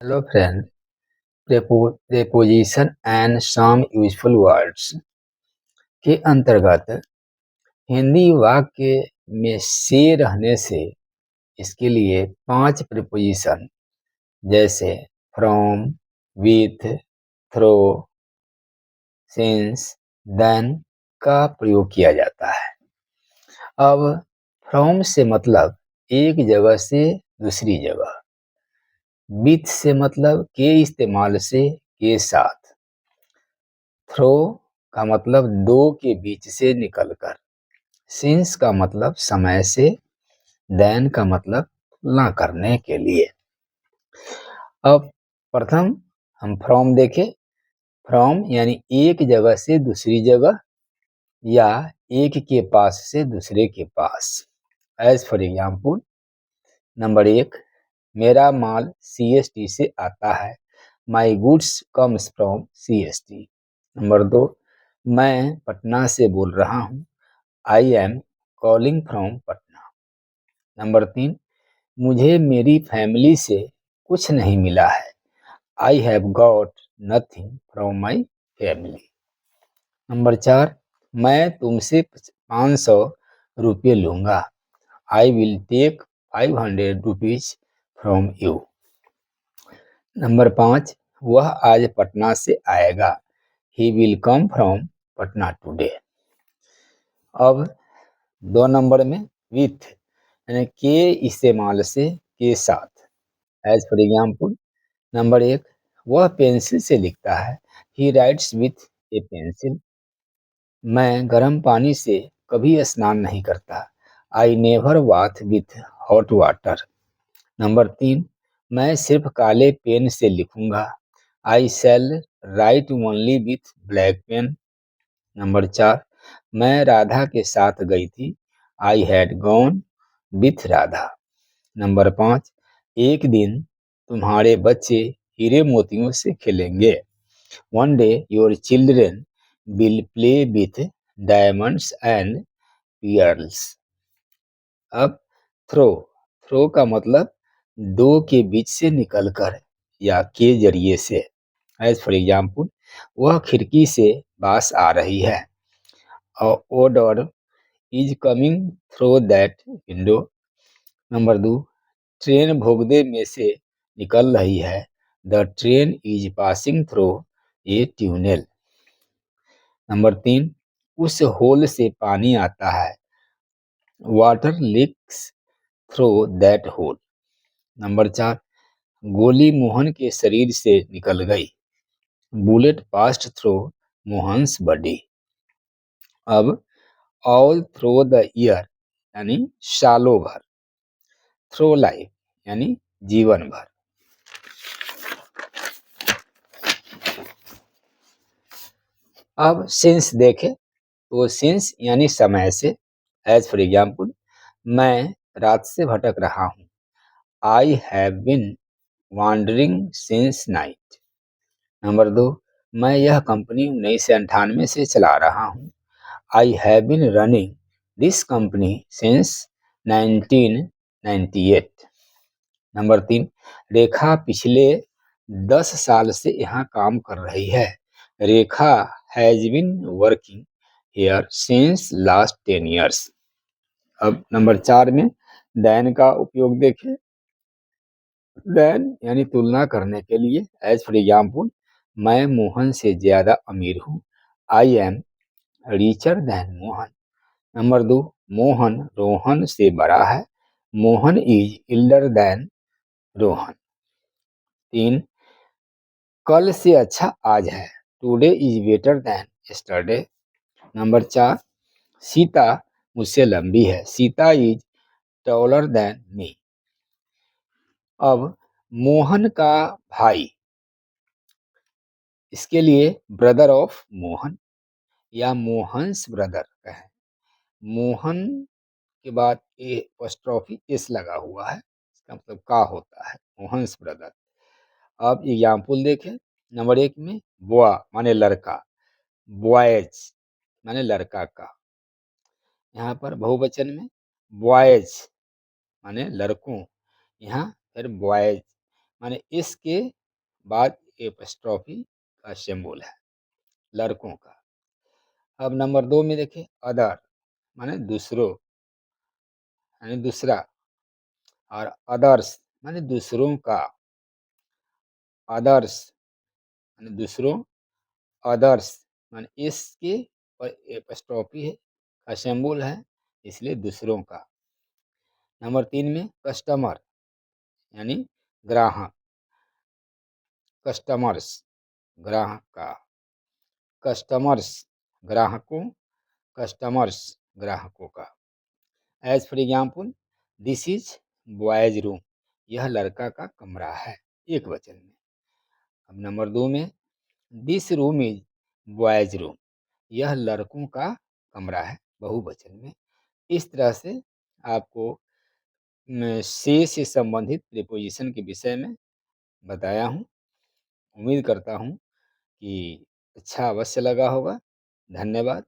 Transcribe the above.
Hello friend, preposition and some useful words के अंतर्गत हिंदी वाक्य में से रहने से इसके लिए 5 प्रीपोजिशन जैसे from, with, through, since, than का प्रयोग किया जाता है। अब फ्रॉम से मतलब एक जगह से दूसरी जगह, विथ से मतलब के इस्तेमाल से के साथ, थ्रो का मतलब दो के बीच से निकलकर, सिंस का मतलब समय से, देन का मतलब तुलना करने के लिए। अब प्रथम हम फ्रॉम देखें। फ्रॉम यानी एक जगह से दूसरी जगह या एक के पास से दूसरे के पास। एज फॉर एग्जाम्पल, नंबर 1, मेरा माल CST से आता है। My goods comes from CST। Number 2, मैं पटना से बोल रहा हूँ। I am calling from Patna. Number 3, मुझे मेरी फैमिली से कुछ नहीं मिला है। I have got nothing from my family. Number 4, मैं तुमसे 500 रुपये लूँगा। I will take 500 rupees from you. Number 5, वह आज पटना से आएगा। He will come from Patna today. अब 2 नंबर में विथ यानी के इस्तेमाल से के साथ। एज फॉर एग्जाम्पल, नंबर 1, वह पेंसिल से लिखता है। He writes with a pencil. मैं गर्म पानी से कभी स्नान नहीं करता। I never bath with hot water. Number 3, मैं सिर्फ काले पेन से लिखूंगा। I shall write only with black pen. Number 4, मैं राधा के साथ गई थी। I had gone with Radha. Number 5, एक दिन तुम्हारे बच्चे हीरे मोतियों से खेलेंगे। One day your children will play with diamonds and pearls. अब थ्रो। थ्रो का मतलब दो के बीच से निकलकर या के जरिए से। एज फॉर एग्जाम्पल, वह खिड़की से बास आ रही है। Odour is coming through that window. Number 2, train भोगदे में से निकल रही है। The train is passing through a tunnel. Number 3, उस होल से पानी आता है। Water leaks through that hole. Number 4, गोली मोहन के शरीर से निकल गई। Bullet past through Mohan's body. अब ऑल थ्रू द ईयर यानी सालों भर। थ्रू लाइफ यानी जीवन भर। अब सिंस देखें तो सिंस यानी समय से। एज फॉर एग्जाम्पल, मैं रात से भटक रहा हूँ। I have been wandering since night. Number 2, मैं यह कंपनी 1998 से चला रहा हूँ। I have been running this company since 1998। Number 3, Rekha पिछले 10 साल से यहाँ काम कर रही है। Rekha has been working here since last 10 years। अब नंबर 4 में देन का उपयोग देखें। देन यानी तुलना करने के लिए। एज फॉर एग्जाम्पल, मैं मोहन से ज्यादा अमीर हूँ। I am richer than Mohan. Number 2, Mohan Rohan से बड़ा है। Mohan is elder than Rohan. 3, कल से अच्छा आज है। Today is better than yesterday. Number 4, Sita मुझसे लंबी है। Sita is taller than me. अब मोहन का भाई, इसके लिए ब्रदर ऑफ मोहन या मोहन्स ब्रदर कहें। मोहन के बाद ए एपोस्ट्रोफी एस लगा हुआ है, इसका मतलब का होता है, मोहन्स ब्रदर। अब एग्जाम्पल देखें। नंबर 1 में बुआ माने लड़का, बॉयज माने लड़का का। यहाँ पर बहुवचन में बॉयज माने लड़कों, यहाँ फिर बॉयज माने इसके बाद एपस्ट्रॉफी का सिंबल है, लड़कों का। अब नंबर 2 में देखिए अदर माने दूसरों, यानी दूसरा, और अदर्स माने दूसरों का, अदर्स माने दूसरों, अदर्स माने इसके और एपस्ट्रॉफी है का सिंबल है, इसलिए दूसरों का। नंबर 3 में कस्टमर यानी ग्राहक, कस्टमर्स ग्राहक का, कस्टमर्स ग्राहकों, कस्टमर्स ग्राहकों का। As for example this is boys room, यह लड़का का कमरा है, एक वचन में। अब नंबर 2 में this room is boys room, यह लड़कों का कमरा है, बहुवचन में। इस तरह से आपको से संबंधित प्रीपोजिशन के विषय में बताया हूँ। उम्मीद करता हूँ कि अच्छा अवश्य लगा होगा। धन्यवाद।